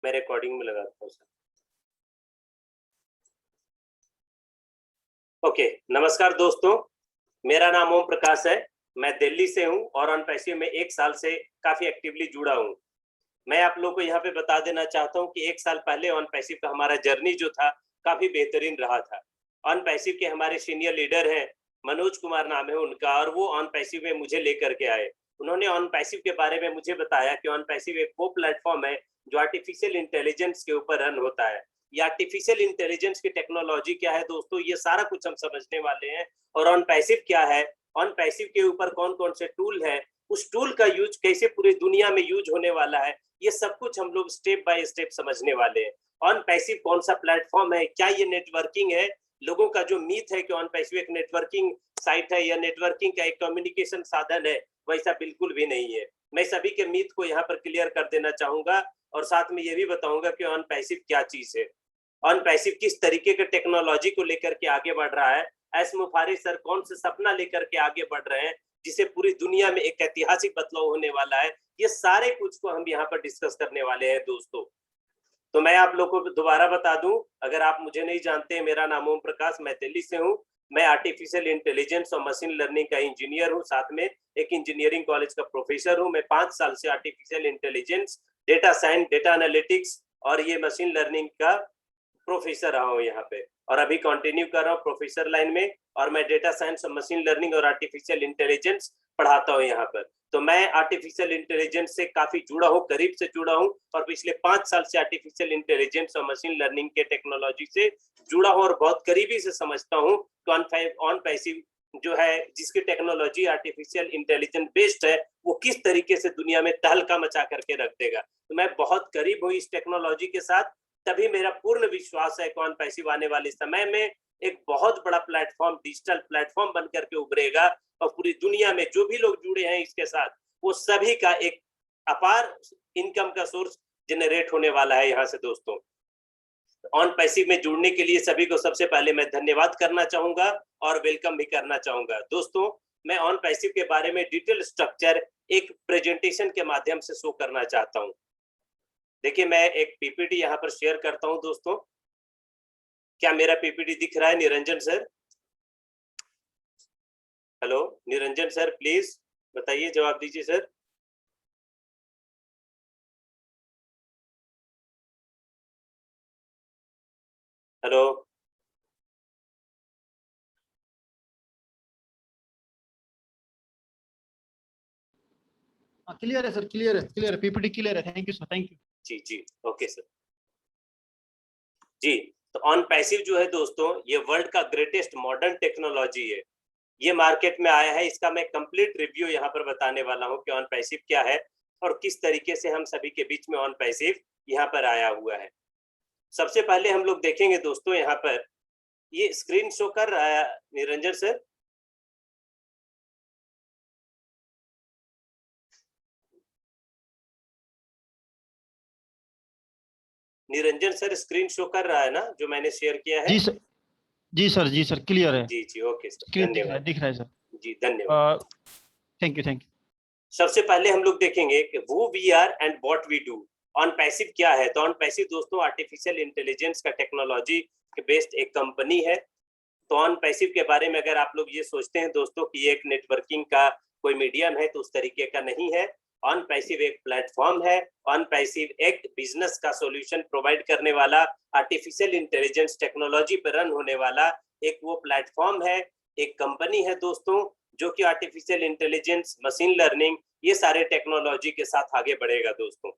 मैं रिकॉर्डिंग में लगाता हूँ सर। ओके, नमस्कार दोस्तों, मेरा नाम ओम प्रकाश है। मैं दिल्ली से हूँ और ऑन पैसिव में 1 साल से काफी एक्टिवली जुड़ा हूँ। मैं आप लोगों को यहाँ पे बता देना चाहता हूँ कि 1 साल पहले ऑन पैसिव का हमारा जर्नी जो था काफी बेहतरीन रहा था। ऑन पैसिव के हमारे सीनियर लीडर हैं, मनोज कुमार नाम है उनका, और वो ऑन पैसिव में मुझे लेकर के आए। उन्होंने ऑन पैसिव के बारे में मुझे बताया कि ऑन पैसिव एक वो प्लेटफॉर्म है जो आर्टिफिशियल इंटेलिजेंस के ऊपर रन होता है। ये आर्टिफिशियल इंटेलिजेंस की टेक्नोलॉजी क्या है दोस्तों, ये सारा कुछ हम समझने वाले हैं। और ऑन पैसिव क्या है, ऑन पैसिव के ऊपर कौन कौन से टूल है, उस टूल का यूज कैसे पूरी दुनिया में यूज होने वाला है, ये सब कुछ हम लोग स्टेप बाय स्टेप समझने वाले हैं। ऑन पैसिव कौन सा प्लेटफॉर्म है, क्या ये नेटवर्किंग है? लोगों का जो मीथ है कि ऑन पैसिव एक नेटवर्किंग साइट है या नेटवर्किंग का एक कम्युनिकेशन साधन है, वैसा बिल्कुल भी नहीं है। मैं सभी के मीथ को यहाँ पर क्लियर कर देना चाहूंगा और साथ में ये भी बताऊंगा कि ऑन पैसिव क्या चीज है, ऑन पैसिव किस तरीके के टेक्नोलॉजी को लेकर के आगे बढ़ रहा है, एस मुफारी सर कौन से सपना लेकर के आगे बढ़ रहे हैं जिसे पूरी दुनिया में एक ऐतिहासिक बदलाव होने वाला है। ये सारे कुछ को हम यहाँ पर डिस्कस करने वाले हैं दोस्तों। तो मैं आप लोगों को दोबारा बता दूं, अगर आप मुझे नहीं जानते, मेरा नाम ओम प्रकाश, मैं दिल्ली से हूँ। मैं आर्टिफिशियल इंटेलिजेंस और मशीन लर्निंग का इंजीनियर हूँ, साथ में एक इंजीनियरिंग कॉलेज का प्रोफेसर हूँ। मैं 5 साल से artificial intelligence, data science, data analytics और ये मशीन लर्निंग का प्रोफेसर रहा हूँ यहाँ पे, और अभी कंटिन्यू कर रहा हूँ प्रोफेसर लाइन में। और मैं डेटा साइंस और मशीन लर्निंग और आर्टिफिशियल इंटेलिजेंस पढ़ाता हूँ यहाँ पर। तो मैं आर्टिफिशियल इंटेलिजेंस से काफी जुड़ा हूँ, करीब से जुड़ा हूँ, और पिछले 5 साल से आर्टिफिशियल इंटेलिजेंस और मशीन लर्निंग के टेक्नोलॉजी से जुड़ा हूँ और बहुत करीबी से समझता हूँ। तो ऑन पैसिव जो है, जिसकी टेक्नोलॉजी आर्टिफिशियल इंटेलिजेंस बेस्ड है, वो किस तरीके से दुनिया में तहलका मचा करके रख देगा। तो मैं बहुत करीब हूँ इस टेक्नोलॉजी के साथ, तभी मेरा पूर्ण विश्वास है कि ऑन पैसिव आने वाले समय में एक बहुत बड़ा प्लेटफॉर्म, डिजिटल प्लेटफॉर्म बनकर के उभरेगा और पूरी दुनिया में जो भी लोग जुड़े हैं इसके साथ, वो सभी का एक अपार इनकम का सोर्स जनरेट होने वाला है यहाँ से दोस्तों। ऑन पैसिव में जुड़ने के लिए सभी को सबसे पहले मैं धन्यवाद करना चाहूंगा और वेलकम भी करना चाहूंगा। दोस्तों, मैं ऑन पैसिव के बारे में डिटेल स्ट्रक्चर एक प्रेजेंटेशन के माध्यम से शो करना चाहता हूँ। देखिए, मैं एक पीपीटी यहाँ पर शेयर करता हूँ दोस्तों। क्या मेरा पीपीटी दिख रहा है Niranjan sir? Hello Niranjan sir, please बताइए, जवाब दीजिए सर। हेलो, क्लियर है सर, क्लियर है, पीपीटी क्लियर है। Thank you sir, thank you. जी जी, ओके सर जी। तो ऑन पैसिव जो है दोस्तों, ये वर्ल्ड का ग्रेटेस्ट मॉडर्न टेक्नोलॉजी है। ये मार्केट में आया है, इसका मैं कंप्लीट रिव्यू यहाँ पर बताने वाला हूँ कि ऑन पैसिव क्या है और किस तरीके से हम सभी के बीच में ऑन पैसिव यहाँ पर आया हुआ है। सबसे पहले हम लोग देखेंगे दोस्तों, यहाँ पर ये स्क्रीन शो कर रहा है Niranjan sir? Niranjan sir, screen show कर रहा है ना जो मैंने शेयर किया है? जी सर, जी सर, क्लियर है। जी जी, ओके सर, स्क्रीन धन्यवाद। दिख रहा है सर। जी धन्यवाद। Thank you. सबसे पहले हम लोग देखेंगे कि who we are and what we do। On passive क्या है? तो ऑन पैसिव दोस्तों आर्टिफिशियल इंटेलिजेंस का टेक्नोलॉजी के बेस्ड एक कंपनी है। तो ऑन पैसिव के बारे में अगर आप लोग ये सोचते हैं दोस्तों कि ये एक नेटवर्किंग का कोई मीडियम है, तो उस तरीके का नहीं है। ऑन पैसिव एक प्लेटफॉर्म है। ऑन पैसिव एक बिजनेस का सॉल्यूशन प्रोवाइड करने वाला, आर्टिफिशियल इंटेलिजेंस टेक्नोलॉजी पर रन होने वाला एक वो प्लेटफॉर्म है, एक कंपनी है दोस्तों, जो कि आर्टिफिशियल इंटेलिजेंस, मशीन लर्निंग, ये सारे टेक्नोलॉजी के साथ आगे बढ़ेगा दोस्तों।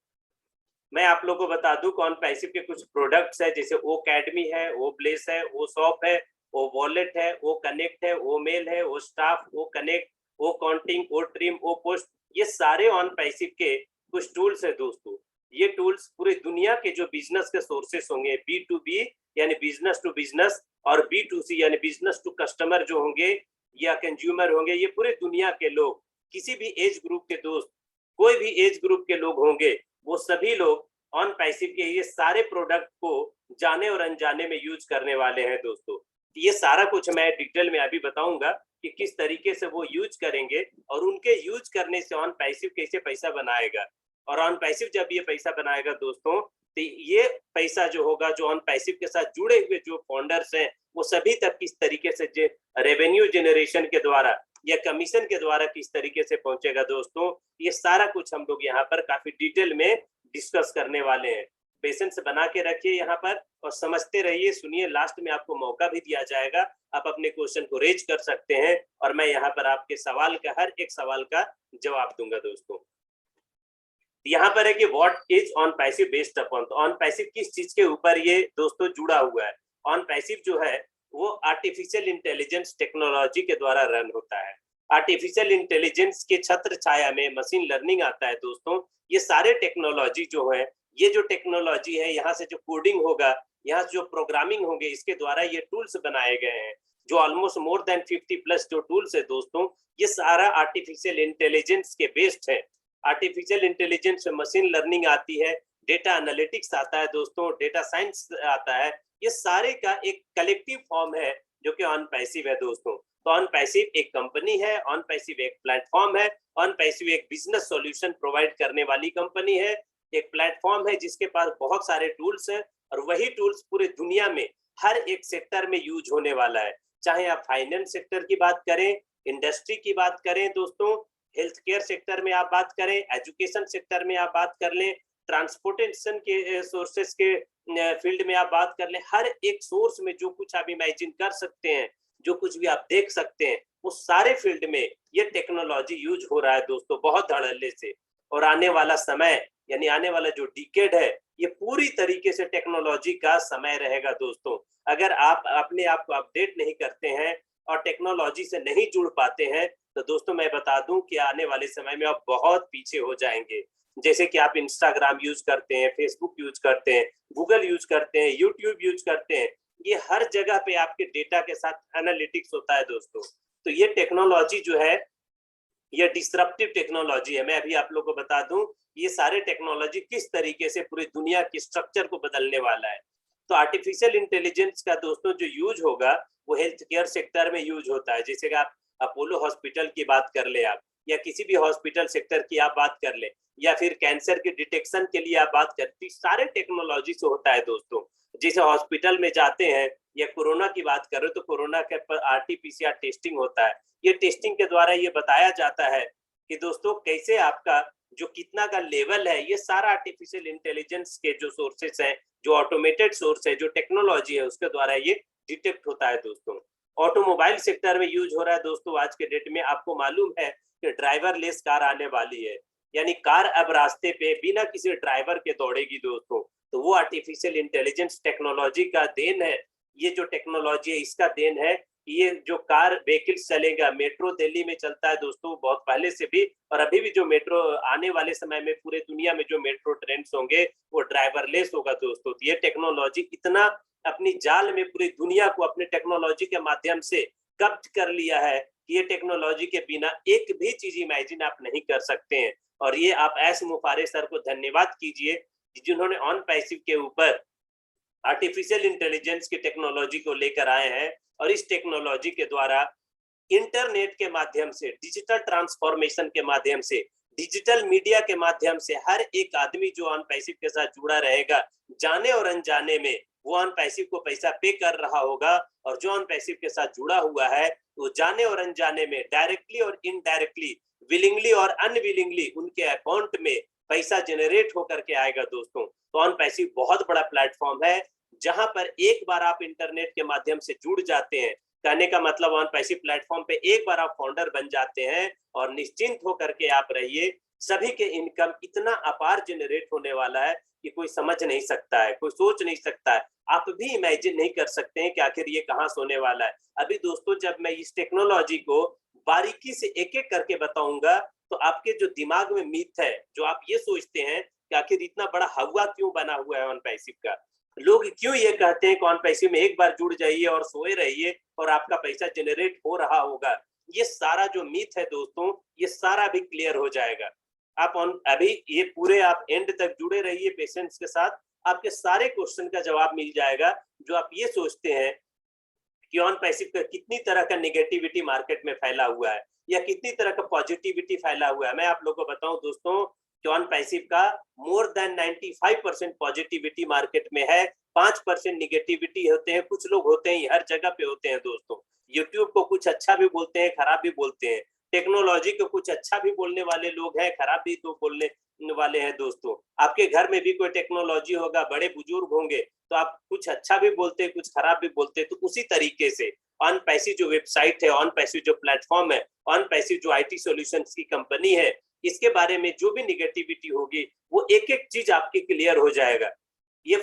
मैं आप लोगों को बता दूं, ऑन पैसिव के कुछ प्रोडक्ट्स है, जैसे ओ अकेडमी है, ओ प्लेस है, ओ शॉप है, ओ वॉलेट है, ओ कनेक्ट है, ओ मेल है, ओ स्टाफ, ओ कनेक्ट, ओ काउंटिंग, ओ ट्रिम, ओ पोस्ट, ये सारे ऑन पैसिव के कुछ टूल्स है दोस्तों। ये टूल्स पूरी दुनिया के जो बिजनेस के सोर्सेस होंगे, B2B यानी बिजनेस टू बिजनेस, और B2C यानी बिजनेस टू कस्टमर जो होंगे या कंज्यूमर होंगे, ये पूरे दुनिया के लोग, किसी भी एज ग्रुप के दोस्त, कोई भी एज ग्रुप के लोग होंगे, वो सभी लोग ऑन पैसिव के ये सारे प्रोडक्ट को जाने और अनजाने में यूज करने वाले हैं दोस्तों। ये सारा कुछ मैं डिटेल में अभी बताऊंगा कि किस तरीके से वो यूज करेंगे और उनके यूज करने से ऑन पैसिव कैसे पैसा बनाएगा। और ऑन पैसिव जब ये पैसा बनाएगा दोस्तों, तो ये पैसा जो होगा, जो ऑन पैसिव के साथ जुड़े हुए जो फाउंडर्स हैं, वो सभी तक किस तरीके से रेवेन्यू जनरेशन के द्वारा या कमीशन के द्वारा किस तरीके से पहुंचेगा दोस्तों, ये सारा कुछ हम लोग यहाँ पर काफी डिटेल में डिस्कस करने वाले हैं। पेशेंस बना के रखिए यहाँ पर और समझते रहिए, सुनिए, लास्ट में आपको मौका भी दिया जाएगा, आप अपने क्वेश्चन को रेज कर सकते हैं और मैं यहाँ पर आपके सवाल का, हर एक सवाल का जवाब दूंगा दोस्तों। यहाँ पर है कि what is on passive based upon, तो ऑन पैसिव किस चीज के ऊपर ये दोस्तों जुड़ा हुआ है। ऑन पैसिव जो है वो आर्टिफिशियल इंटेलिजेंस टेक्नोलॉजी के द्वारा रन होता है। आर्टिफिशियल इंटेलिजेंस के छत्र छाया में मशीन लर्निंग आता है दोस्तों। ये सारे टेक्नोलॉजी जो है, ये जो टेक्नोलॉजी है, यहाँ से जो कोडिंग होगा, यहाँ से जो प्रोग्रामिंग होंगे, इसके द्वारा ये टूल्स बनाए गए हैं, जो ऑलमोस्ट मोर देन 50+ जो टूल्स है दोस्तों, ये सारा आर्टिफिशियल इंटेलिजेंस के बेस्ड है। आर्टिफिशियल इंटेलिजेंस में मशीन लर्निंग आती है, डेटा एनालिटिक्स आता है दोस्तों, डेटा साइंस आता है, ये सारे का एक कलेक्टिव फॉर्म है जो कि ऑन पैसिव है दोस्तों। तो ऑन पैसिव एक कंपनी है, ऑन पैसिव एक प्लेटफॉर्म है, ऑन पैसिव एक बिजनेस सॉल्यूशन प्रोवाइड करने वाली कंपनी है, एक प्लेटफॉर्म है जिसके पास बहुत सारे टूल्स हैं और वही टूल्स पूरे दुनिया में हर एक सेक्टर में यूज होने वाला है। चाहे आप फाइनेंस सेक्टर की बात करें, इंडस्ट्री की बात करें दोस्तों, हेल्थ केयर सेक्टर में आप बात करें, एजुकेशन सेक्टर में आप बात कर लें, ट्रांसपोर्टेशन के सोर्सेस के फील्ड में आप बात कर लें, हर एक सोर्स में जो कुछ आप इमेजिन कर सकते हैं, जो कुछ भी आप देख सकते हैं, वो सारे फील्ड में ये टेक्नोलॉजी यूज हो रहा है दोस्तों, बहुत धड़ल्ले से। और आने वाला समय, यानी आने वाला जो डिकेड है, ये पूरी तरीके से टेक्नोलॉजी का समय रहेगा दोस्तों। अगर आप अपने आप को अपडेट नहीं करते हैं और टेक्नोलॉजी से नहीं जुड़ पाते हैं, तो दोस्तों मैं बता दूं कि आने वाले समय में आप बहुत पीछे हो जाएंगे। जैसे कि आप इंस्टाग्राम यूज करते हैं, फेसबुक यूज करते हैं, गूगल यूज करते हैं, यूट्यूब यूज करते हैं, ये हर जगह पे आपके डेटा के साथ एनालिटिक्स होता है दोस्तों। तो ये टेक्नोलॉजी जो है, ये डिसरप्टिव टेक्नोलॉजी है। मैं अभी आप लोगों को बता दूं, ये सारे टेक्नोलॉजी किस तरीके से पूरी दुनिया की स्ट्रक्चर को बदलने वाला है। तो आर्टिफिशियल इंटेलिजेंस का दोस्तों जो यूज होगा, वो हेल्थ केयर सेक्टर में यूज होता है। जैसे कि आप अपोलो हॉस्पिटल की बात कर ले आप, या किसी भी हॉस्पिटल सेक्टर की आप बात कर ले, या फिर कैंसर के डिटेक्शन के लिए आप बात करती, सारे टेक्नोलॉजी से होता है दोस्तों। जैसे हॉस्पिटल में जाते हैं, या कोरोना की बात करो तो कोरोना के RT-PCR टेस्टिंग होता है। ये टेस्टिंग के द्वारा ये बताया जाता है कि दोस्तों कैसे आपका जो कितना का लेवल है, ये सारा आर्टिफिशियल इंटेलिजेंस के जो सोर्सेस हैं, जो ऑटोमेटेड सोर्स है, जो टेक्नोलॉजी है, उसके द्वारा ये डिटेक्ट होता है दोस्तों। ऑटोमोबाइल सेक्टर में यूज हो रहा है दोस्तों। आज के डेट में आपको मालूम है कि ड्राइवरलेस कार आने वाली है, यानी कार अब रास्ते पे बिना किसी ड्राइवर के दौड़ेगी दोस्तों। तो वो आर्टिफिशियल इंटेलिजेंस टेक्नोलॉजी का देन है। ये जो टेक्नोलॉजी है, इसका देन है। ये जो कार व्हीकल्स चलेगा, मेट्रो दिल्ली में चलता है दोस्तों बहुत पहले से भी, और अभी भी जो मेट्रो आने वाले समय में पूरे दुनिया में जो मेट्रो ट्रेन्स होंगे, वो ड्राइवरलेस होगा दोस्तों। तो ये टेक्नोलॉजी इतना अपनी जाल में पूरी दुनिया को अपने टेक्नोलॉजी के माध्यम से कब्ज कर लिया है कि ये टेक्नोलॉजी के बिना एक भी चीज इमेजिन आप नहीं कर सकते हैं। और ये आप एस मुफारे सर को धन्यवाद कीजिए जिन्होंने ऑन पैसिव के ऊपर आर्टिफिशियल इंटेलिजेंस की टेक्नोलॉजी को लेकर आए हैं, और इस टेक्नोलॉजी के द्वारा इंटरनेट के माध्यम से, डिजिटल ट्रांसफॉर्मेशन के माध्यम से, डिजिटल मीडिया के माध्यम से हर एक आदमी जो ऑन पैसिव के साथ जुड़ा रहेगा, जाने और अनजाने में वो ऑन पैसिव को पैसा पे कर रहा होगा। और जो ऑन पैसिव के साथ जुड़ा हुआ है, वो जाने और अनजाने में, डायरेक्टली और इनडायरेक्टली, विलिंगली और अनविलिंगली उनके अकाउंट में पैसा जनरेट होकर के आएगा दोस्तों। तो ऑन पैसिव बहुत बड़ा प्लेटफॉर्म है, जहां पर एक बार आप इंटरनेट के माध्यम से जुड़ जाते हैं, कहने का मतलब ऑन पैसिव प्लेटफॉर्म पे एक बार आप फाउंडर बन जाते हैं, और निश्चिंत होकर के आप रहिए, सभी के इनकम इतना अपार जनरेट होने वाला है कि कोई समझ नहीं सकता है, कोई सोच नहीं सकता है, आप भी इमेजिन नहीं कर सकते हैं कि आखिर ये कहां से होने वाला है। अभी दोस्तों जब मैं इस टेक्नोलॉजी को बारीकी से एक एक करके बताऊंगा, तो आपके जो दिमाग में मीथ है, जो आप ये सोचते हैं कि आखिर इतना बड़ा हवा क्यों बना हुआ है ऑन पैसिव का, लोग क्यों ये कहते हैं कि ऑन पैसिव में एक बार जुड़ जाइए और सोए रहिए और आपका पैसा जनरेट हो रहा होगा, ये सारा जो मीथ है दोस्तों, ये सारा भी क्लियर हो जाएगा। आप अभी ये पूरे आप एंड तक जुड़े रहिए पेशेंस के साथ, आपके सारे क्वेश्चन का जवाब मिल जाएगा। जो आप ये सोचते हैं कि ऑन पैसिव का कितनी तरह का नेगेटिविटी मार्केट में फैला हुआ है, या कितनी तरह का पॉजिटिविटी फैला हुआ है, मैं आप लोगों को बताऊं दोस्तों, कि ऑन पैसिव का मोर देन 95% पॉजिटिविटी मार्केट में है, 5% निगेटिविटी होते हैं। कुछ लोग होते हैं, हर जगह पे होते हैं दोस्तों। यूट्यूब को कुछ अच्छा भी बोलते हैं, खराब भी बोलते हैं। टेक्नोलॉजी को कुछ अच्छा भी बोलने वाले लोग हैं, खराब भी तो बोलने वाले हैं दोस्तों। आपके घर में भी कोई टेक्नोलॉजी होगा, बड़े बुजुर्ग होंगे, तो आप कुछ अच्छा भी बोलते हैं, कुछ खराब भी बोलते हैं। तो उसी तरीके से ऑन पैसिव जो वेबसाइट है, ऑन पैसिव जो प्लेटफॉर्म है, ऑन पैसिव जो आईटी सॉल्यूशंस की कंपनी है, इसके बारे में जो भी निगेटिविटी होगी वो एक एक चीज आपकी क्लियर हो जाएगा। ये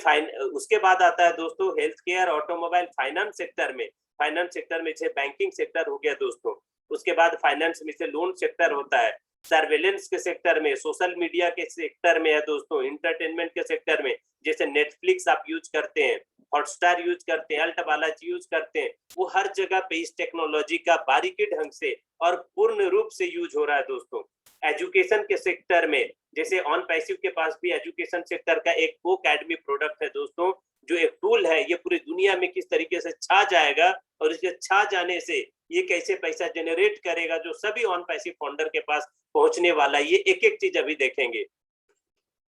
उसके बाद आता है दोस्तों health care, automobile, finance sector में। फाइनेंस सेक्टर में जैसे बैंकिंग सेक्टर हो गया दोस्तों, उसके बाद फाइनेंस में से लोन सेक्टर होता है, सर्वेलेंस के सेक्टर में, सोशल मीडिया के सेक्टर में है दोस्तों, इंटरटेनमेंट के सेक्टर में जैसे नेटफ्लिक्स आप यूज करते हैं, हॉटस्टार यूज करते हैं, अल्ट बालाजी यूज करते हैं, वो हर जगह पे इस टेक्नोलॉजी का बारीकी ढंग से और पूर्ण रूप से यूज हो रहा है दोस्तों। एजुकेशन के सेक्टर में जैसे ऑन पैसिव के पास भी एजुकेशन सेक्टर का एक कोअकैडमी प्रोडक्ट है दोस्तों, जो एक टूल है, ये पूरी दुनिया में किस तरीके से छा जाएगा और इसके छा जाने से ये कैसे पैसा जनरेट करेगा, जो सभी ऑन पैसिव फाउंडर के पास पहुंचने वाला है, ये एक एक चीज अभी देखेंगे।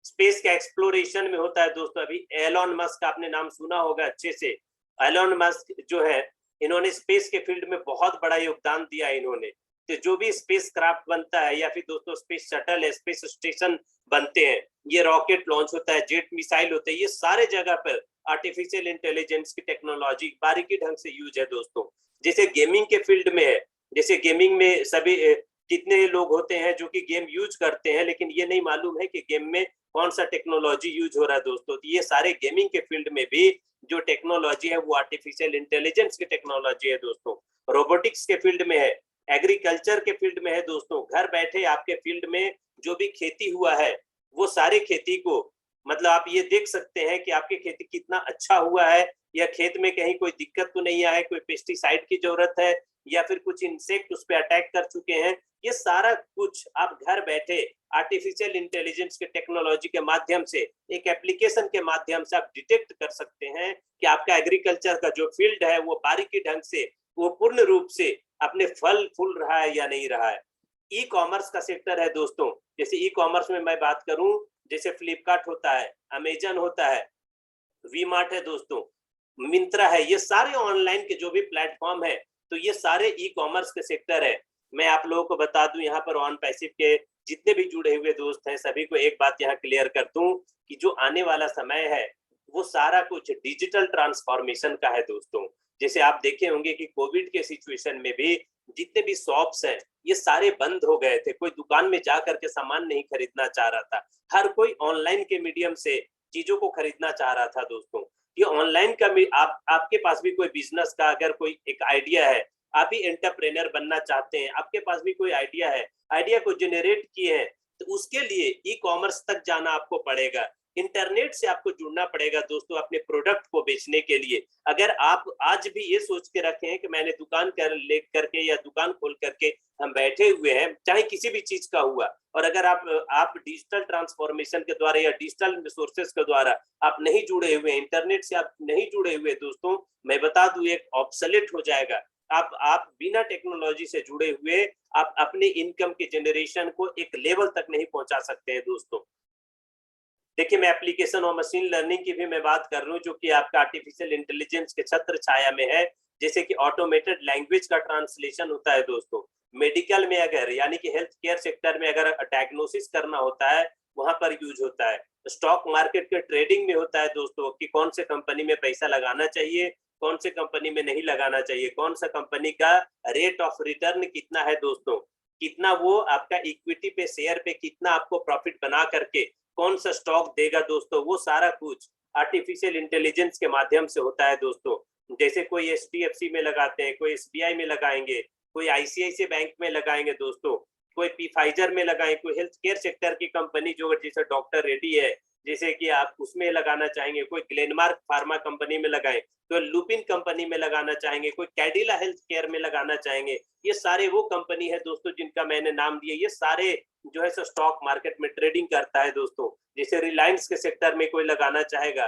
स्पेस का एक्सप्लोरेशन में होता है दोस्तों। अभी एलोन मस्क, आपने नाम सुना होगा अच्छे से। एलोन मस्क जो है, इन्होंने स्पेस के फील्ड में बहुत बड़ा योगदान दिया इन्होंने। तो जो भी स्पेस क्राफ्ट बनता है या फिर दोस्तों स्पेस शटल है, स्पेस स्टेशन बनते हैं, ये रॉकेट लॉन्च होता है, जेट मिसाइल होते हैं, ये सारे जगह पर आर्टिफिशियल इंटेलिजेंस की टेक्नोलॉजी बारीकी ढंग से यूज है दोस्तों। जैसे गेमिंग के फील्ड में है, जैसे गेमिंग में सभी कितने लोग होते हैं जो कि गेम यूज करते हैं, लेकिन ये नहीं मालूम है कि गेम में कौन सा टेक्नोलॉजी यूज हो रहा है दोस्तों। तो ये सारे गेमिंग के फील्ड में भी जो टेक्नोलॉजी है वो आर्टिफिशियल इंटेलिजेंस की टेक्नोलॉजी है दोस्तों। रोबोटिक्स के फील्ड में है, एग्रीकल्चर के फील्ड में है दोस्तों। घर बैठे आपके फील्ड में जो भी खेती हुआ है, वो सारे खेती को मतलब आप ये देख सकते हैं कि आपकी खेती कितना अच्छा हुआ है, या खेत में कहीं कोई दिक्कत तो नहीं आया, कोई पेस्टिसाइड की जरूरत है, या फिर कुछ इंसेक्ट उस पर अटैक कर चुके हैं। ये सारा कुछ आप घर बैठे आर्टिफिशियल इंटेलिजेंस के टेक्नोलॉजी के माध्यम से, एक एप्लीकेशन के माध्यम से आप डिटेक्ट कर सकते हैं कि आपका एग्रीकल्चर का जो फील्ड है वो बारीकी ढंग से, वो पूर्ण रूप से अपने फल फूल रहा है या नहीं रहा है। ई कॉमर्स का सेक्टर है दोस्तों। जैसे ई कॉमर्स में मैं बात करूं, जैसे फ्लिपकार्ट होता है, अमेजन होता है, वी मार्ट है दोस्तों, मिंत्रा है, ये सारे ऑनलाइन के जो भी प्लेटफॉर्म है, तो ये सारे ई कॉमर्स के सेक्टर है। मैं आप लोगों को बता दूं, यहाँ पर ऑन पैसिव के जितने भी जुड़े हुए दोस्त हैं, सभी को एक बात यहाँ क्लियर कर दूं कि जो आने वाला समय है वो सारा कुछ डिजिटल ट्रांसफॉर्मेशन का है दोस्तों। जैसे आप देखे होंगे कि कोविड के सिचुएशन में भी जितने भी शॉप्स हैं ये सारे बंद हो गए थे, कोई दुकान में जा करके सामान नहीं खरीदना चाह रहा था, हर कोई ऑनलाइन के मीडियम से चीजों को खरीदना चाह रहा था दोस्तों। ये ऑनलाइन का भी आपके पास भी कोई बिजनेस का अगर कोई एक आइडिया है, आप भी एंटरप्रेन्योर बनना चाहते हैं, आपके पास भी कोई आइडिया है, आइडिया को जनरेट किए हैं, तो उसके लिए ई कॉमर्स तक जाना आपको पड़ेगा, इंटरनेट से आपको जुड़ना पड़ेगा दोस्तों अपने प्रोडक्ट को बेचने के लिए। अगर आप आज भी ये सोच के रखे हैं कि मैंने दुकान ले करके या दुकान खोल करके हम बैठे हुए हैं, चाहे किसी भी चीज का हुआ, और अगर आप डिजिटल ट्रांसफॉर्मेशन के द्वारा या डिजिटल रिसोर्सेज के द्वारा आप नहीं जुड़े हुए, इंटरनेट से आप नहीं जुड़े हुए दोस्तों, मैं बता दूं एक ऑब्सोलेट हो जाएगा। आप बिना टेक्नोलॉजी से जुड़े हुए आप अपने इनकम के जनरेशन को एक लेवल तक नहीं पहुंचा सकते हैं दोस्तों। देखिए, मैं एप्लीकेशन और मशीन लर्निंग की भी मैं बात कर रहा हूँ, जो कि आपका आर्टिफिशियल इंटेलिजेंस के छत्र छाया में है। जैसे कि ऑटोमेटेड लैंग्वेज का ट्रांसलेशन होता है दोस्तों। मेडिकल में अगर यानी कि हेल्थ केयर सेक्टर में अगर डायग्नोसिस करना होता है, वहां पर यूज होता है। स्टॉक मार्केट के ट्रेडिंग में होता है दोस्तों कि कौन से कंपनी में पैसा लगाना चाहिए, कौन से कंपनी में नहीं लगाना चाहिए, कौन सा कंपनी का रेट ऑफ रिटर्न कितना है दोस्तों, कितना वो आपका इक्विटी पे शेयर पे कितना आपको प्रॉफिट बना करके कौन सा स्टॉक देगा दोस्तों, वो सारा कुछ आर्टिफिशियल इंटेलिजेंस के माध्यम से होता है दोस्तों। जैसे कोई एचडीएफसी में लगाते हैं, कोई एसबीआई में लगाएंगे, कोई आईसीआईसीआई बैंक में लगाएंगे दोस्तों, कोई फाइजर में लगाएंगे, कोई हेल्थ केयर सेक्टर की कंपनी जो जैसे डॉक्टर रेड्डी है, जैसे कि आप उसमें लगाना चाहेंगे, कोई ग्लेनमार्क फार्मा कंपनी में लगाए, कोई लुपिन कंपनी में लगाना चाहेंगे, कोई कैडिला हेल्थ केयर में लगाना चाहेंगे। ये सारे वो कंपनी है दोस्तों जिनका मैंने नाम दिया। ये सारे जो है स्टॉक मार्केट में ट्रेडिंग करता है दोस्तों। जैसे रिलायंस के सेक्टर में कोई लगाना चाहेगा,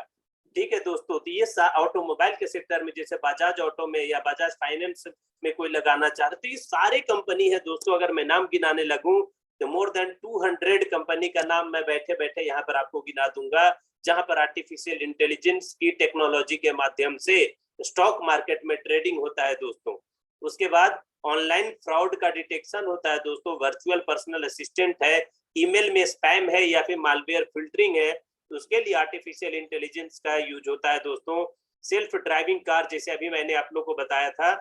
ठीक है दोस्तों, तो ये ऑटोमोबाइल के सेक्टर में जैसे बजाज ऑटो में या बजाज फाइनेंस में कोई लगाना चाह रहे, तो ये सारे कंपनी है दोस्तों। अगर मैं नाम गिनाने लगूं तो मोर देन 200 कंपनी का नाम मैं बैठे बैठे यहाँ पर आपको गिना दूंगा, जहां पर आर्टिफिशियल इंटेलिजेंस की टेक्नोलॉजी के माध्यम से स्टॉक मार्केट में ट्रेडिंग होता है दोस्तों। उसके बाद ऑनलाइन फ्रॉड का डिटेक्शन होता है दोस्तों, वर्चुअल पर्सनल असिस्टेंट है, ईमेल में स्पैम है या फिर मालवेयर फिल्टरिंग है, तो उसके लिए आर्टिफिशियल इंटेलिजेंस का यूज होता है दोस्तों। सेल्फ ड्राइविंग कार, जैसे अभी मैंने आप लोग को बताया था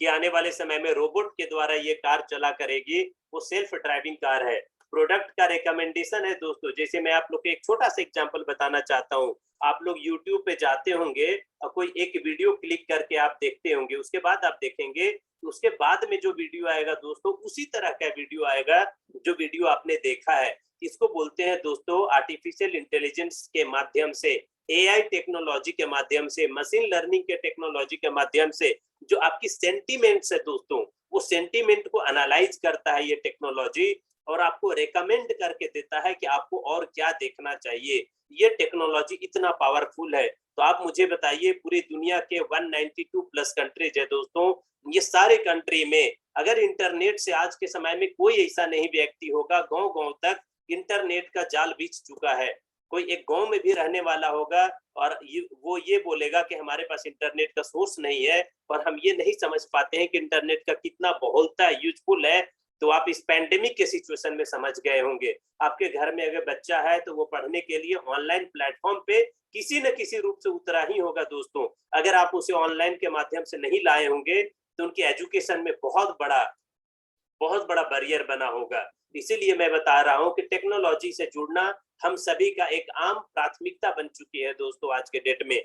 कि आने वाले समय में रोबोट के द्वारा ये कार चला करेगी, वो सेल्फ ड्राइविंग कार है। प्रोडक्ट का रिकमेंडेशन है दोस्तों, जैसे मैं आप लोग को एक छोटा सा एग्जांपल बताना चाहता हूँ। आप लोग YouTube पे जाते होंगे और कोई एक वीडियो क्लिक करके आप देखते होंगे, उसके बाद आप देखेंगे, उसके बाद में जो वीडियो आएगा दोस्तों, उसी तरह का वीडियो आएगा जो वीडियो आपने देखा है। इसको बोलते हैं दोस्तों आर्टिफिशियल इंटेलिजेंस के माध्यम से, AI टेक्नोलॉजी के माध्यम से, मशीन लर्निंग के टेक्नोलॉजी के माध्यम से जो आपकी सेंटीमेंट्स है दोस्तों, वो सेंटीमेंट को एनालाइज करता है ये टेक्नोलॉजी और आपको रेकमेंड करके देता है कि आपको और क्या देखना चाहिए। ये टेक्नोलॉजी इतना पावरफुल है। तो आप मुझे बताइए, पूरी दुनिया के 192 प्लस कंट्रीज है दोस्तों, ये सारे कंट्री में अगर इंटरनेट से आज के समय में कोई ऐसा नहीं व्यक्ति होगा, गांव-गांव तक इंटरनेट का जाल बिछ चुका है। कोई एक गांव में भी रहने वाला होगा और वो ये बोलेगा कि हमारे पास इंटरनेट का सोर्स नहीं है, और हम ये नहीं समझ पाते हैं कि इंटरनेट का कितना बहुलता है, यूजफुल है। तो आप इस पैंडेमिक के सिचुएशन में समझ गए होंगे। आपके घर में अगर बच्चा है तो वो पढ़ने के लिए ऑनलाइन प्लेटफॉर्म पे किसी न किसी रूप से उतरा ही होगा दोस्तों। अगर आप उसे ऑनलाइन के माध्यम से नहीं लाए होंगे तो उनकी एजुकेशन में बहुत बड़ा बैरियर बना होगा। इसीलिए मैं बता रहा हूँ कि टेक्नोलॉजी से जुड़ना हम सभी का एक आम प्राथमिकता बन चुकी है दोस्तों आज के डेट में।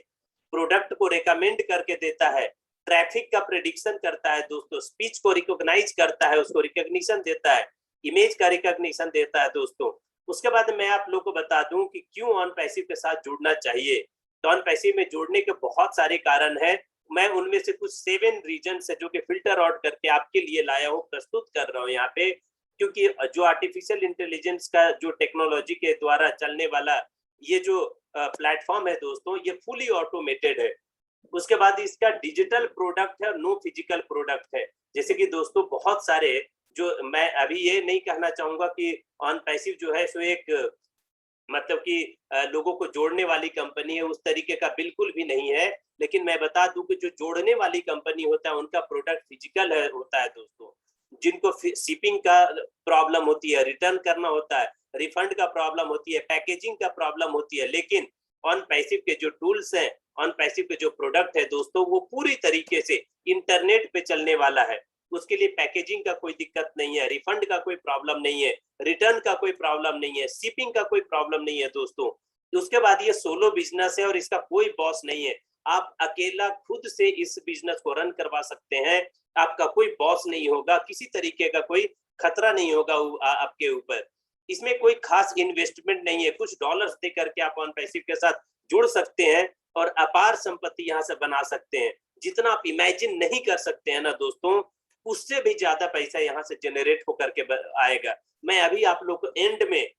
प्रोडक्ट को रेकमेंड करके देता है, ट्रैफिक का प्रेडिक्शन करता है दोस्तों, स्पीच को रिकॉग्नाइज करता है, उसको रिकॉग्निशन देता है, इमेज का रिकॉग्निशन देता है दोस्तों। उसके बाद मैं आप लोग को बता दूं कि क्यों ऑन पैसिव के साथ जुड़ना चाहिए। तो ऑन पैसिव में जुड़ने के बहुत सारे कारण हैं। मैं उनमें से कुछ 7 रीजन है जो कि फिल्टर आउट करके आपके लिए लाया हूँ, प्रस्तुत कर रहा हूँ यहाँ पे। क्योंकि जो आर्टिफिशियल इंटेलिजेंस का जो टेक्नोलॉजी के द्वारा चलने वाला ये जो प्लेटफॉर्म है दोस्तों, ये फुली ऑटोमेटेड है। उसके बाद इसका डिजिटल प्रोडक्ट है, नो फिजिकल प्रोडक्ट है। जैसे कि दोस्तों बहुत सारे, जो मैं अभी ये नहीं कहना चाहूंगा कि ऑन पैसिव जो है सो एक मतलब कि लोगों को जोड़ने वाली कंपनी है, उस तरीके का बिल्कुल भी नहीं है। लेकिन मैं बता दूं कि जो जोड़ने वाली कंपनी होता है उनका प्रोडक्ट फिजिकल होता है दोस्तों। जिनको शिपिंग का प्रॉब्लम होती है, रिटर्न करना होता है, रिफंड का प्रॉब्लम होती है, पैकेजिंग का प्रॉब्लम होती है, लेकिन ऑन पैसिव के जो टूल्स हैं, ऑन पैसिव के जो प्रोडक्ट है दोस्तों, वो पूरी तरीके से इंटरनेट पे चलने वाला है। उसके लिए पैकेजिंग का कोई दिक्कत नहीं है, रिफंड का कोई प्रॉब्लम नहीं है, रिटर्न का कोई प्रॉब्लम नहीं है, शिपिंग का कोई प्रॉब्लम नहीं है दोस्तों। उसके बाद ये सोलो बिजनेस है और इसका कोई बॉस नहीं है। आप अकेला खुद से इस बिजनेस को रन करवा सकते हैं। आपका कोई बॉस नहीं होगा, किसी तरीके का कोई खतरा नहीं होगा आपके ऊपर। इसमें कोई खास इन्वेस्टमेंट नहीं है, कुछ डॉलर्स दे करके आप ऑन पैसिव के साथ जुड़ सकते हैं और अपार संपत्ति यहाँ से बना सकते हैं। जितना आप इमेजिन नहीं कर सकते हैं ना दोस्तों, उससे भी ज्यादा पैसा यहाँ से जनरेट होकर के आएगा। मैं अभी आप लोग को एंड में,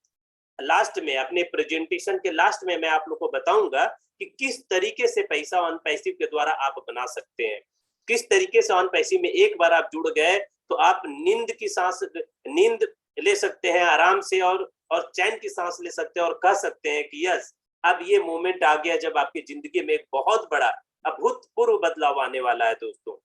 लास्ट में, अपने प्रेजेंटेशन के लास्ट में मैं आप लोग को बताऊंगा कि किस तरीके से पैसा ऑन पैसिव के द्वारा आप बना सकते हैं। किस तरीके से ऑन पैसिव में एक बार आप जुड़ गए तो आप नींद ले सकते हैं आराम से, और चैन की सांस ले सकते हैं और कह सकते हैं कि यस, अब ये मोमेंट आ गया जब आपकी जिंदगी में एक बहुत बड़ा अभूतपूर्व बदलाव आने वाला है दोस्तों।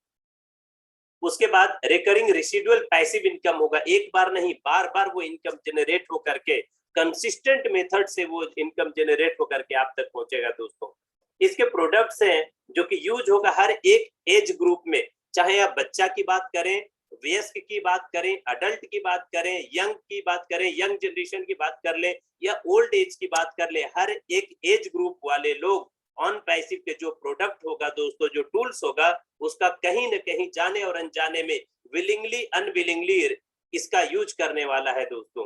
उसके बाद रिकरिंग रेसिडुअल पैसिव इनकम होगा। एक बार नहीं, बार बार वो इनकम जनरेट हो करके, कंसिस्टेंट मेथड से वो इनकम जनरेट हो करके आप तक पहुंचेगा दोस्तों। इसके प्रोडक्ट्स हैं जो कि यूज होगा हर एक एज ग्रुप में, चाहे आप बच्चा की बात करें, वयस्क की बात करें, अडल्ट की बात करें, यंग की बात करें, यंग जनरेशन की बात कर ले या ओल्ड एज की बात कर ले, हर एक एज ग्रुप वाले लोग ऑन पैसिव के जो प्रोडक्ट होगा दोस्तों, जो टूल्स होगा, उसका कहीं न कहीं जाने और अनजाने में विलिंगली अनविलिंगली इसका यूज करने वाला है दोस्तों।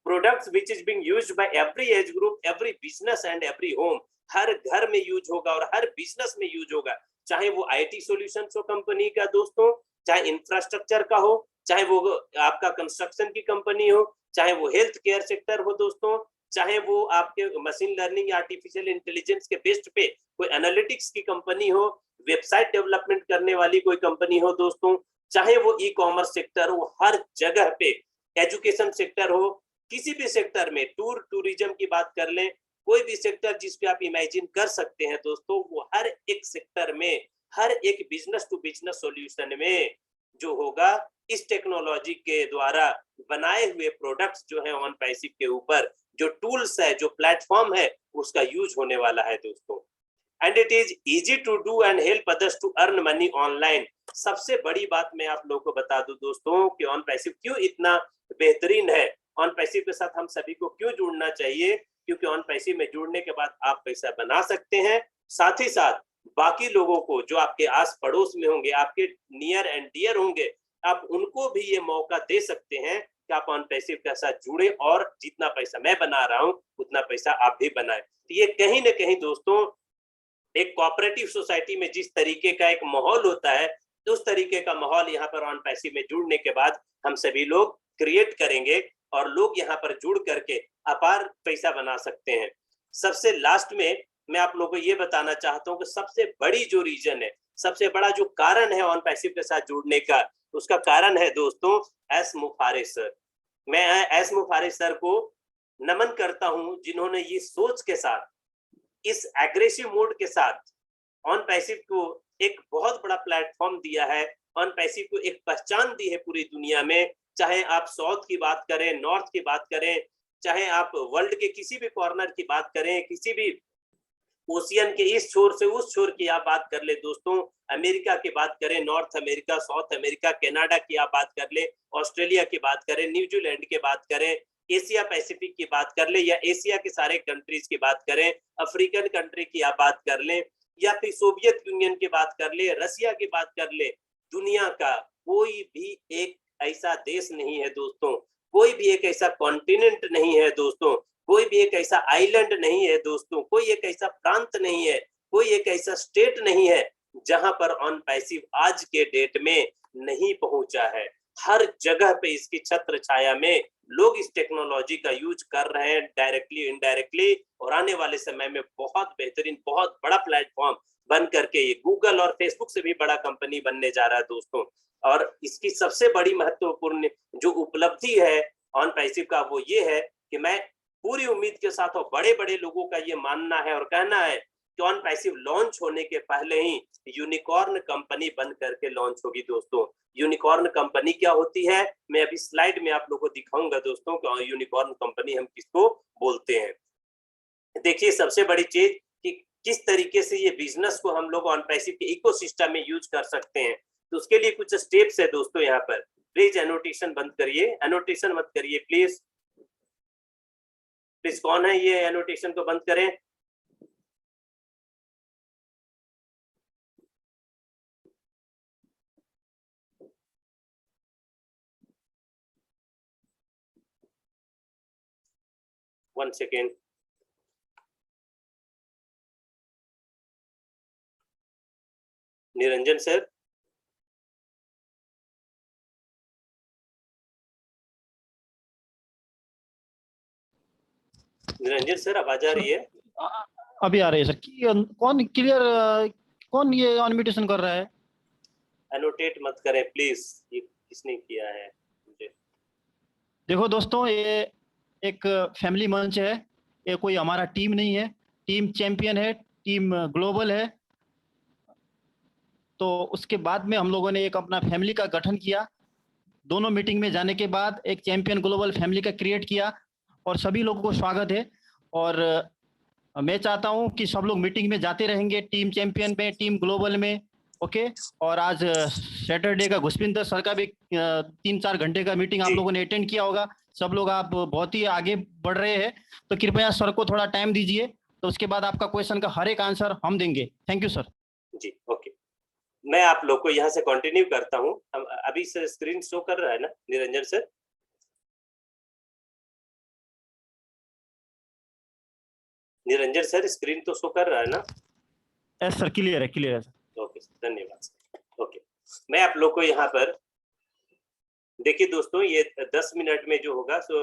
Products which is being used by every age group, every business and every home, हर घर में यूज होगा और हर बिजनेस में यूज होगा। चाहे वो आईटी सॉल्यूशंस हो कंपनी का दोस्तों, चाहे इंफ्रास्ट्रक्चर का हो, चाहे वो आपका कंस्ट्रक्शन की कंपनी हो, चाहे वो हेल्थ केयर सेक्टर हो दोस्तों, चाहे वो आपके मशीन लर्निंग या आर्टिफिशियल इंटेलिजेंस के बेस्ड पे कोई एनालिटिक्स की कंपनी हो, वेबसाइट डेवलपमेंट करने वाली कोई कंपनी हो दोस्तों, चाहे वो ई कॉमर्स सेक्टर हो, हर जगह पे एजुकेशन सेक्टर हो, किसी भी सेक्टर में, टूरिज्म की बात कर लें, कोई भी सेक्टर जिस पे आप इमेजिन कर सकते हैं दोस्तों, वो हर एक सेक्टर में, हर एक बिजनेस टू बिजनेस सॉल्यूशन में जो होगा, इस टेक्नोलॉजी के द्वारा बनाए हुए प्रोडक्ट्स जो है ऑन पैसिव के ऊपर, जो टूल्स है, जो प्लेटफॉर्म है, उसका यूज होने वाला है दोस्तों। And it is easy to do and help others to earn money online. सबसे बड़ी बात मैं आप लोगों को बता दूं दोस्तों कि ऑन पैसिव क्यों इतना बेहतरीन है, ऑन पैसिव के साथ हम सभी को क्यों जुड़ना चाहिए, क्योंकि ऑन पैसिव में जुड़ने के बाद आप पैसा बना सकते हैं, साथ ही साथ बाकी लोगों को जो आपके आस पड़ोस में होंगे, आपके नियर एंड डियर होंगे, आप उनको भी ये मौका दे सकते हैं कि आप ऑन पैसिव के साथ जुड़े और जितना पैसा मैं बना रहा हूं उतना पैसा आप भी बनाएं। तो ये कहीं ना कहीं दोस्तों एक कोऑपरेटिव सोसाइटी में जिस तरीके का एक माहौल होता है, उस तरीके का माहौल यहाँ पर ऑन पैसिव में जुड़ने के बाद हम सभी लोग क्रिएट करेंगे और लोग यहाँ पर जुड़ करके अपार पैसा बना सकते हैं। सबसे लास्ट में मैं आप लोगों को ये बताना चाहता हूँ कि सबसे बड़ी जो रीजन है, सबसे बड़ा जो कारण है ऑन पैसिव के साथ जुड़ने का, उसका कारण है दोस्तों एस मुफारिस सर। मैं एस मुफारिस सर को नमन करता हूं जिन्होंने ये सोच के साथ, इस एग्रेसिव मोड के साथ ऑन पैसिव को एक बहुत बड़ा प्लेटफॉर्म दिया है, ऑन पैसिव को एक पहचान दी है पूरी दुनिया में। चाहे आप साउथ की बात करें, नॉर्थ की बात करें, चाहे आप वर्ल्ड के किसी भी कॉर्नर की बात करें, किसी भी ओशियन के इस छोर से उस छोर की आप बात कर ले दोस्तों, अमेरिका की बात करें, north America, south America, Canada की आप बात कर ले, ऑस्ट्रेलिया की बात करें, न्यूजीलैंड की बात करें, एशिया पैसिफिक की बात कर ले, या एशिया के सारे कंट्रीज की बात करें, अफ्रीकन कंट्री की आप बात कर ले, या फिर सोवियत यूनियन की बात कर ले, रसिया की बात कर ले, दुनिया का कोई भी एक ऐसा देश नहीं है दोस्तों, कोई भी एक ऐसा कॉन्टिनेंट नहीं है दोस्तों, कोई भी एक ऐसा आइलैंड नहीं है दोस्तों, कोई एक ऐसा प्रांत नहीं है, कोई एक ऐसा स्टेट नहीं है जहां पर ऑन पैसिव आज के डेट में नहीं पहुंचा है। हर जगह पे इसकी छत्र छाया में लोग इस टेक्नोलॉजी का यूज कर रहे हैं, डायरेक्टली इनडायरेक्टली, और आने वाले समय में बहुत बेहतरीन, बहुत बड़ा प्लेटफॉर्म बन करके ये गूगल और फेसबुक से भी बड़ा कंपनी बनने जा रहा है दोस्तों। और इसकी सबसे बड़ी महत्वपूर्ण जो उपलब्धि है ऑन पैसिव का, वो ये है कि मैं पूरी उम्मीद के साथ, और बड़े बड़े लोगों का ये मानना है और कहना है कि ऑन पैसिव लॉन्च होने के पहले ही यूनिकॉर्न कंपनी बन करके लॉन्च होगी दोस्तों। यूनिकॉर्न कंपनी क्या होती है, मैं अभी स्लाइड में आप लोगों को दिखाऊंगा दोस्तों कि यूनिकॉर्न कंपनी हम किसको बोलते हैं। देखिए सबसे बड़ी चीज कि किस तरीके से ये बिजनेस को हम लोग ऑन पैसिव के इकोसिस्टम में यूज कर सकते हैं, तो उसके लिए कुछ स्टेप्स है दोस्तों। यहाँ पर प्लीज एनोटेशन बंद करिए, एनोटेशन मत करिए प्लीज। प्लीज कौन है ये एनोटेशन को बंद करें। One second. Niranjan sir, Niranjan sir आवाज आ रही है? अभी आ रही है सर। कौन क्लियर, कौन ये इनविटेशन कर रहा है? एनोटेट मत करें प्लीज, ये किसने किया है मुझे? देखो दोस्तों, ये एक फैमिली मंच है, ये कोई हमारा टीम नहीं है, टीम चैंपियन है, टीम ग्लोबल है। तो उसके बाद में हम लोगों ने एक अपना फैमिली का गठन किया, दोनों मीटिंग में जाने के बाद एक चैंपियन ग्लोबल फैमिली का क्रिएट किया, और सभी लोगों को स्वागत है। और मैं चाहता हूं कि सब लोग मीटिंग में जाते रहेंगे, टीम चैंपियन में, टीम ग्लोबल में, ओके। और आज सैटरडे का घुसपिंदर सर का भी 3-4 घंटे का मीटिंग आप लोगों ने अटेंड किया होगा। सब लोग आप बहुत ही आगे बढ़ रहे हैं, तो कृपया सर को थोड़ा टाइम दीजिए, तो उसके बाद आपका क्वेश्चन का हर एक आंसर हम देंगे। Thank you sir. जी ओके, मैं आप लोग को यहाँ से कंटिन्यू करता हूँ। अभी से स्क्रीन शो कर रहा है ना Niranjan sir? Niranjan sir screen तो शो कर रहा है ना? यस सर, क्लियर है, क्लियर है सर। ओके धन्यवाद। ओके, मैं आप लोग को यहाँ पर देखिए दोस्तों, ये 10 मिनट में जो होगा, सो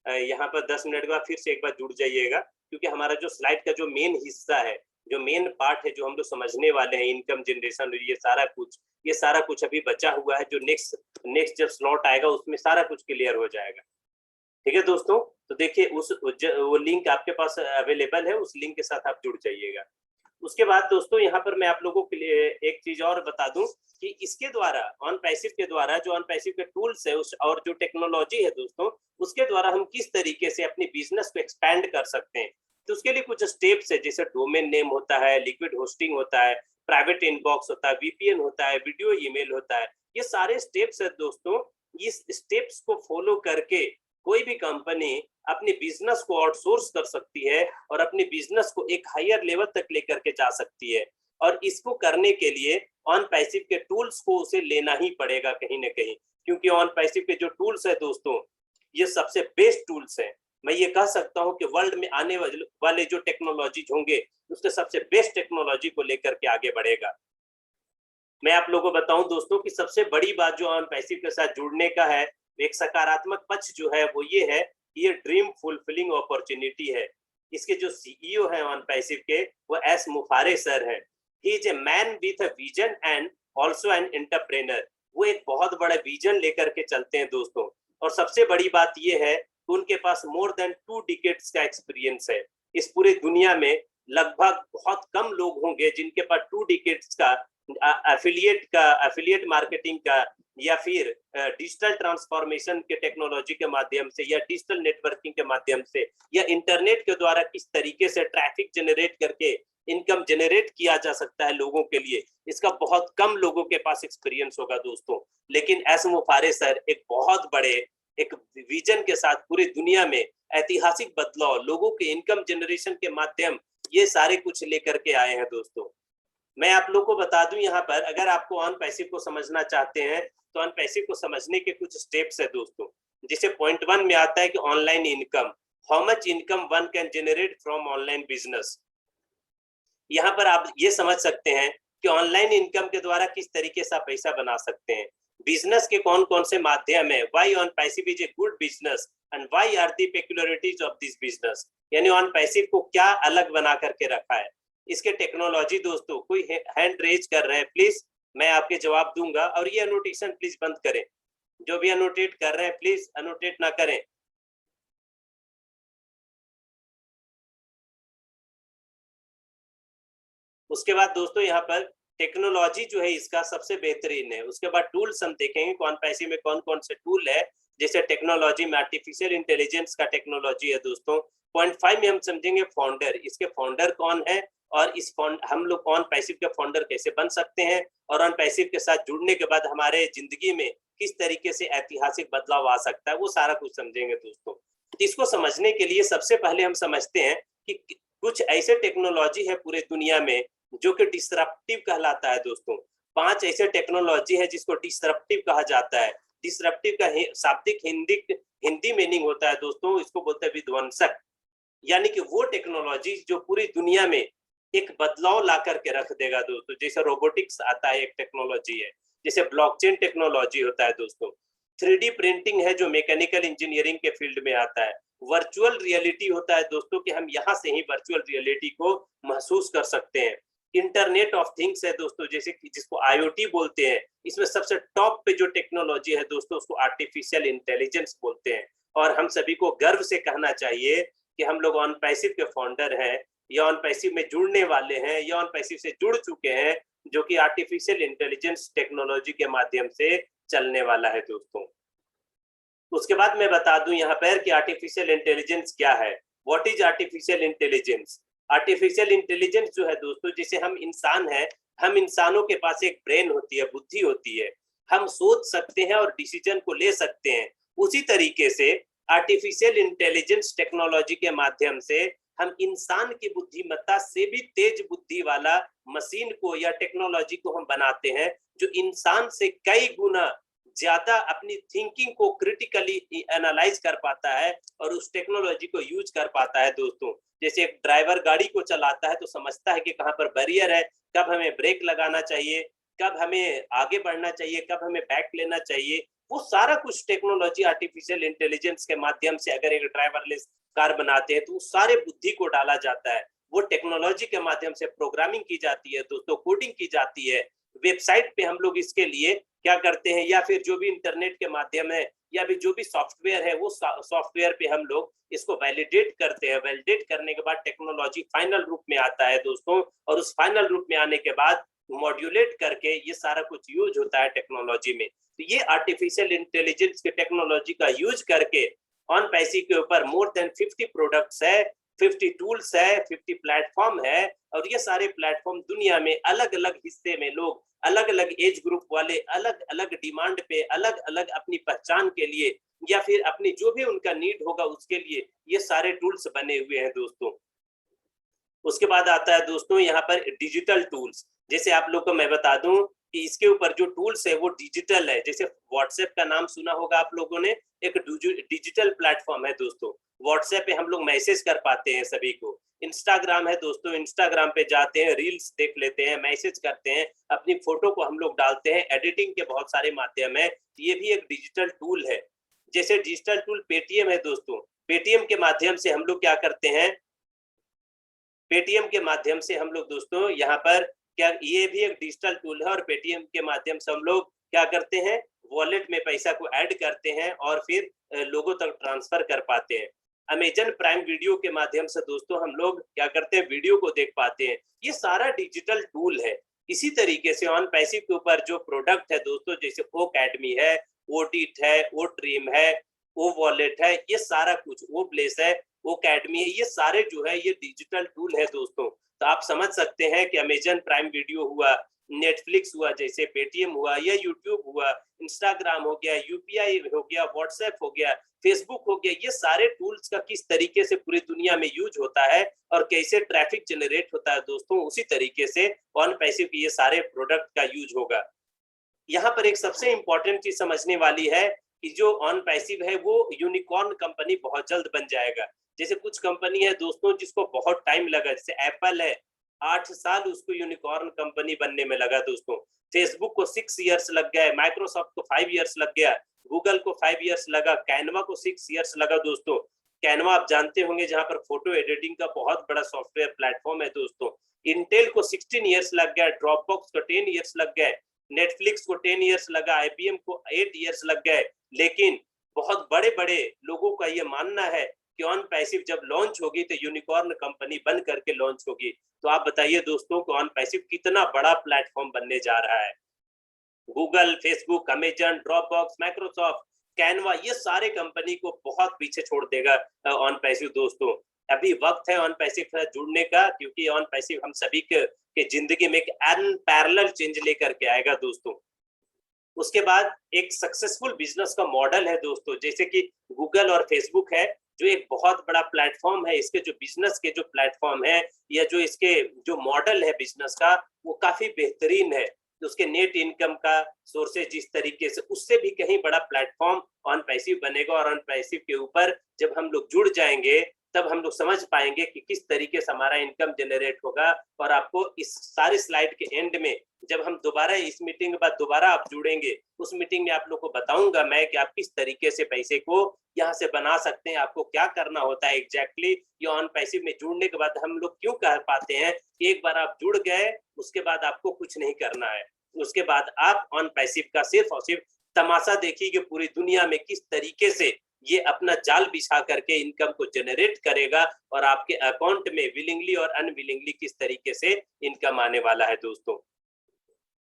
यहाँ पर 10 मिनट के बाद फिर से एक बार जुड़ जाइएगा, क्योंकि हमारा जो स्लाइड का जो मेन हिस्सा है जो मेन पार्ट है जो हम लोग समझने वाले हैं, इनकम जनरेशन, ये सारा कुछ अभी बचा हुआ है, जो नेक्स्ट जब स्लॉट आएगा उसमें सारा कुछ क्लियर हो जाएगा। ठीक है दोस्तों, तो देखिए वो लिंक आपके पास अवेलेबल है, उस लिंक के साथ आप जुड़ जाइएगा। उसके बाद दोस्तों यहाँ पर मैं आप लोगों के लिए एक चीज और बता दूं कि इसके द्वारा ऑन पैसिव के द्वारा जो ऑन पैसिव के टूल्स है और जो टेक्नोलॉजी है दोस्तों, उसके द्वारा हम किस तरीके से अपनी बिजनेस को एक्सपैंड कर सकते हैं। तो उसके लिए कुछ स्टेप्स है, जैसे डोमेन नेम होता है, लिक्विड होस्टिंग होता है, प्राइवेट इनबॉक्स होता है, वीपीएन होता है, वीडियो ईमेल होता है। ये सारे स्टेप्स है दोस्तों। इस स्टेप्स को फॉलो करके कोई भी कंपनी अपने बिजनेस को आउटसोर्स कर सकती है और अपने बिजनेस को एक हायर लेवल तक लेकर के जा सकती है। और इसको करने के लिए ऑन पैसिव के टूल्स को उसे लेना ही पड़ेगा कहीं ना कहीं, क्योंकि ऑन पैसिव के जो टूल्स है दोस्तों, ये सबसे बेस्ट टूल्स हैं। मैं ये कह सकता हूं कि वर्ल्ड में आने वाले जो टेक्नोलॉजीज होंगे, उसके सबसे बेस्ट टेक्नोलॉजी को लेकर के आगे बढ़ेगा। मैं आप लोगों को बताऊं दोस्तों कि सबसे बड़ी बात जो ऑन पैसिव के साथ जुड़ने का है, एक सकारात्मक पक्ष जो है वो ये है कि ये ड्रीम फुलफिलिंग अपॉर्चुनिटी है। इसके जो सीईओ हैं ऑन पैसिव के, वो एस मुफारे सर हैं। He is a man with a vision and also an entrepreneur. वो एक बहुत बड़ा विजन लेकर के चलते हैं दोस्तों। और सबसे बड़ी बात ये है कि उनके पास मोर देन 2 डिकेड्स का एक्सपीरियंस है। इस पूरे दुनिया में लगभग बहुत कम लोग होंगे जिनके पास 2 डिकेड्स का एफिलिएट मार्केटिंग का या फिर डिजिटल ट्रांसफॉर्मेशन के टेक्नोलॉजी के माध्यम से या डिजिटल नेटवर्किंग के माध्यम से या इंटरनेट के द्वारा किस तरीके से ट्रैफिक जनरेट करके इनकम जनरेट किया जा सकता है लोगों के लिए, इसका बहुत कम लोगों के पास एक्सपीरियंस होगा दोस्तों। लेकिन एस मुफारे सर एक बहुत बड़े एक विजन के साथ पूरी दुनिया में ऐतिहासिक बदलाव, लोगों के इनकम जनरेशन के माध्यम, ये सारे कुछ लेकर के आए हैं दोस्तों। मैं आप लोग को बता दूं यहाँ पर, अगर आपको ऑन पैसिव को समझना चाहते हैं तो ऑन पैसिव को समझने के कुछ स्टेप्स है दोस्तों। जिसे पॉइंट 1 में आता है कि online income, how much income one can generate from online business. यहाँ पर आप ये समझ सकते हैं कि ऑनलाइन इनकम के द्वारा किस तरीके से आप पैसा बना सकते हैं, बिजनेस के कौन कौन से माध्यम है, why on passive is a good business and why are the peculiarities of this business. यानी ऑन पैसिव को क्या अलग बना करके रखा है। इसके टेक्नोलॉजी दोस्तों, कोई हैंड रेज कर रहे हैं प्लीज, मैं आपके जवाब दूंगा। और ये अनोटेशन प्लीज बंद करें, जो भी अनोटेट कर रहे हैं प्लीज अनोटेट ना करें। उसके बाद दोस्तों यहाँ पर टेक्नोलॉजी जो है इसका सबसे बेहतरीन है। उसके बाद टूल्स हम देखेंगे कौन पैसे में कौन कौन से टूल है। जैसे टेक्नोलॉजी में आर्टिफिशियल इंटेलिजेंस का टेक्नोलॉजी है दोस्तों। पॉइंट 5 में हम समझेंगे फाउंडर, इसके फाउंडर कौन है और इस हम लोग ऑन पैसिव के फाउंडर कैसे बन सकते हैं और ऑन पैसिव के साथ जुड़ने के बाद हमारे जिंदगी में किस तरीके से ऐतिहासिक बदलाव आ सकता है, वो सारा कुछ समझेंगे दोस्तों। इसको समझने के लिए सबसे पहले हम समझते हैं कि कुछ ऐसे टेक्नोलॉजी है पूरे दुनिया में जो कि डिसरप्टिव कहलाता है दोस्तों। 5 ऐसे टेक्नोलॉजी है जिसको डिसरप्टिव कहा जाता है। डिसरप्टिव का शाब्दिक हिंदी मीनिंग होता है दोस्तों, इसको बोलते हैं विध्वंसक। यानी कि वो टेक्नोलॉजी जो पूरी दुनिया में एक बदलाव ला करके रख देगा दोस्तों। जैसे रोबोटिक्स आता है, एक टेक्नोलॉजी है। जैसे ब्लॉकचेन टेक्नोलॉजी होता है दोस्तों। 3D प्रिंटिंग है जो मैकेनिकल इंजीनियरिंग के फील्ड में आता है। वर्चुअल रियलिटी होता है दोस्तों कि हम यहाँ से ही वर्चुअल रियलिटी को महसूस कर सकते हैं। इंटरनेट ऑफ थिंग्स है दोस्तों, जैसे जिसको IoT बोलते हैं। इसमें सबसे टॉप पे जो टेक्नोलॉजी है दोस्तों उसको आर्टिफिशियल इंटेलिजेंस बोलते हैं। और हम सभी को गर्व से कहना चाहिए कि हम लोग ऑन पैसिव के फाउंडर हैं या ऑन पैसिव में जुड़ने वाले हैं या ऑन पैसिव से जुड़ चुके हैं, जो कि आर्टिफिशियल इंटेलिजेंस टेक्नोलॉजी के माध्यम से चलने वाला है दोस्तों। उसके बाद मैं बता दूं यहाँ पर कि आर्टिफिशियल इंटेलिजेंस क्या है। What is artificial intelligence? Artificial intelligence जो है दोस्तों, जैसे हम इंसान हैं, हम इंसानों के पास एक ब्रेन होती है, बुद्धि होती है, हम सोच सकते हैं और डिसीजन को ले सकते हैं। उसी तरीके से आर्टिफिशियल इंटेलिजेंस टेक्नोलॉजी के माध्यम से हम इंसान की बुद्धिमत्ता से भी तेज बुद्धि वाला मशीन को या टेक्नोलॉजी को हम बनाते हैं, जो इंसान से कई गुना ज्यादा अपनी थिंकिंग को क्रिटिकली एनालाइज कर पाता है और उस टेक्नोलॉजी को यूज कर पाता है दोस्तों। जैसे एक ड्राइवर गाड़ी को चलाता है तो समझता है कि कहाँ पर बैरियर है, कब हमें ब्रेक लगाना चाहिए, कब हमें आगे बढ़ना चाहिए, कब हमें बैक लेना चाहिए। वो सारा कुछ टेक्नोलॉजी आर्टिफिशियल इंटेलिजेंस के माध्यम से अगर एक ड्राइवरलेस कार बनाते हैं तो सारे बुद्धि को डाला जाता है। वो टेक्नोलॉजी के माध्यम से प्रोग्रामिंग की जाती है दोस्तों, कोडिंग की जाती है। वेबसाइट पे हम लोग इसके लिए क्या करते हैं, या फिर जो भी इंटरनेट के माध्यम है या भी जो भी सॉफ्टवेयर है, वो सॉफ्टवेयर पे हम लोग इसको वैलिडेट करते हैं। वैलिडेट करने के बाद टेक्नोलॉजी फाइनल रूप में आता है दोस्तों, और उस फाइनल रूप में आने के बाद मॉड्यूलेट करके ये सारा कुछ यूज होता है टेक्नोलॉजी में। तो ये आर्टिफिशियल इंटेलिजेंस के टेक्नोलॉजी का यूज करके ऑन पैसी के ऊपर मोर देन 50 प्रोडक्ट्स है, 50 टूल्स है, 50 प्लेटफॉर्म है, और ये सारे प्लेटफॉर्म दुनिया में अलग अलग हिस्से में लोग, अलग अलग एज ग्रुप वाले, अलग अलग डिमांड पे, अलग अलग अपनी पहचान के लिए या फिर अपनी जो भी उनका नीड होगा उसके लिए ये सारे टूल्स बने हुए हैं दोस्तों। उसके बाद आता है दोस्तों यहाँ पर डिजिटल टूल्स। जैसे आप लोग को मैं बता दूं कि इसके ऊपर जो टूल्स है वो डिजिटल है। जैसे व्हाट्सएप का नाम सुना होगा आप लोगों ने, एक डिजिटल प्लेटफॉर्म है दोस्तों। व्हाट्सएप पे हम लोग मैसेज कर पाते हैं सभी को। इंस्टाग्राम है दोस्तों, इंस्टाग्राम पे जाते हैं, रील्स देख लेते हैं, मैसेज करते हैं, अपनी फोटो को हम लोग डालते हैं, एडिटिंग के बहुत सारे माध्यम है, ये भी एक डिजिटल टूल है। जैसे डिजिटल टूल पेटीएम है दोस्तों, पेटीएम के माध्यम से हम लोग क्या करते हैं, पेटीएम के माध्यम से हम लोग दोस्तों यहाँ पर क्या, ये भी एक डिजिटल टूल है, और पेटीएम के माध्यम से हम लोग क्या करते हैं, वॉलेट में पैसा को ऐड करते हैं और फिर लोगों तक ट्रांसफर कर पाते हैं। अमेजन प्राइम वीडियो के माध्यम से दोस्तों हम लोग क्या करते हैं, वीडियो को देख पाते हैं। ये सारा डिजिटल टूल है। इसी तरीके से ऑन पैसिव के ऊपर जो प्रोडक्ट है दोस्तों, जैसे ओ अकेडमी है, ओ डीट है, ओ ड्रीम है, ओ वॉलेट है, ये सारा कुछ, ओ प्लेस है, वो अकेडमी है, ये सारे जो है ये डिजिटल टूल है दोस्तों। तो आप समझ सकते हैं कि अमेजन प्राइम वीडियो हुआ, नेटफ्लिक्स हुआ, जैसे पेटीएम हुआ, या यूट्यूब हुआ, इंस्टाग्राम हो गया, यूपीआई हो गया, व्हाट्सएप हो गया, फेसबुक हो गया, ये सारे टूल्स का किस तरीके से पूरी दुनिया में यूज होता है और कैसे ट्रैफिक जनरेट होता है दोस्तों, उसी तरीके से ऑन पैसिव की ये सारे प्रोडक्ट का यूज होगा। यहाँ पर एक सबसे इंपॉर्टेंट चीज समझने वाली है कि जो ऑन पैसिव है वो यूनिकॉर्न कंपनी बहुत जल्द बन जाएगा। जैसे कुछ कंपनी है दोस्तों जिसको बहुत टाइम लगा, जैसे एप्पल है, 8 साल उसको यूनिकॉर्न कंपनी बनने में लगा दोस्तों। फेसबुक को 6 इयर्स लग गए, माइक्रोसॉफ्ट को 5 इयर्स लग गया, गूगल को 5 इयर्स लगा, कैनवा को 6 इयर्स लगा दोस्तों। कैनवा आप जानते होंगे जहां पर फोटो एडिटिंग का बहुत बड़ा सॉफ्टवेयर प्लेटफॉर्म है दोस्तों। इंटेल को 16 इयर्स लग गया, ड्रॉपबॉक्स को 10 इयर्स लग गए, नेटफ्लिक्स को 10 इयर्स लगा, आईबीएम को 8 इयर्स लग गए। लेकिन बहुत बड़े बड़े लोगों का ये मानना है कि ऑन पैसिव जब लॉन्च होगी तो यूनिकॉर्न कंपनी बन करके लॉन्च होगी। तो आप बताइए दोस्तों कि ऑन पैसिव कितना बड़ा प्लेटफॉर्म बनने जा रहा है। Google, Facebook, Amazon, Dropbox, Microsoft, Canva, ये सारे कंपनी को बहुत पीछे छोड़ देगा ऑन पैसिव दोस्तों। अभी वक्त है ऑन पैसिव से जुड़ने का, क्योंकि ऑन पैसिव हम सभी के जिंदगी में एक अनपैरेलल चेंज लेकर के आएगा दोस्तों। उसके बाद एक सक्सेसफुल बिजनेस का मॉडल है दोस्तों, जैसे कि गूगल और फेसबुक है जो एक बहुत बड़ा प्लेटफॉर्म है। इसके जो बिजनेस के जो प्लेटफॉर्म है या जो इसके जो मॉडल है बिजनेस का, वो काफी बेहतरीन है। उसके नेट इनकम का सोर्सेज जिस तरीके से, उससे भी कहीं बड़ा प्लेटफॉर्म ऑन पैसिव बनेगा। और ऑन पैसिव के ऊपर जब हम लोग जुड़ जाएंगे तब हम लोग समझ पाएंगे कि किस तरीके से हमारा इनकम जनरेट होगा। और आपको इस सारी स्लाइड के एंड में जब हम दोबारा इस मीटिंग के बाद दोबारा आप जुड़ेंगे, उस मीटिंग में आप लोग को बताऊंगा मैं कि आप किस तरीके से पैसे को यहाँ से बना सकते हैं, आपको क्या करना होता है एग्जैक्टली। ये ऑन पैसिव में जुड़ने के बाद हम लोग क्यों कह पाते हैं कि एक बार आप जुड़ गए उसके बाद आपको कुछ नहीं करना है, उसके बाद आप ऑन पैसिव का सिर्फ और सिर्फ तमाशा देखिए कि पूरी दुनिया में किस तरीके से ये अपना जाल बिछा करके इनकम को जनरेट करेगा और आपके अकाउंट में विलिंगली और अनविलिंगली किस तरीके से इनकम आने वाला है दोस्तों।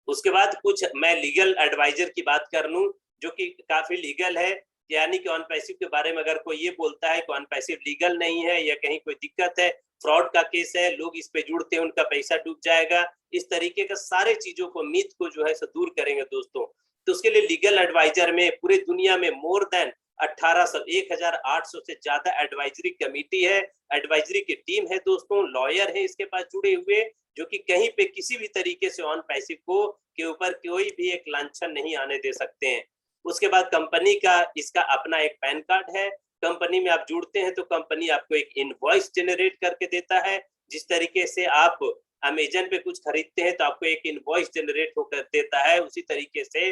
उसके बाद कुछ मैं लीगल एडवाइजर की बात कर लूं जो कि काफी लीगल है, यानी कि ऑन पैसिव के बारे में अगर कोई ये बोलता है कि ऑन पैसिव लीगल नहीं है या कहीं कोई दिक्कत है, फ्रॉड का केस है, लोग इस पे जुड़ते हैं उनका पैसा डूब जाएगा, इस तरीके का सारे चीजों को, मीथ को जो है सो दूर करेंगे दोस्तों। तो उसके लिए लीगल एडवाइजर में पूरे दुनिया में मोर देन 1800 से ज्यादा एडवाइजरी कमेटी है, एडवाइजरी की टीम है दोस्तों, लॉयर है इसके पास जुड़े हुए, जो कि कहीं पे किसी भी तरीके से ऑन पैसिव को के ऊपर कोई भी एक लांछन नहीं आने दे सकते हैं। उसके बाद कंपनी का इसका अपना एक पैन कार्ड है। कंपनी में आप जुड़ते हैं तो कंपनी आपको एक इनवॉइस जनरेट करके देता है। जिस तरीके से आप अमेजन पे कुछ खरीदते हैं तो आपको एक इनवॉइस जनरेट होकर देता है, उसी तरीके से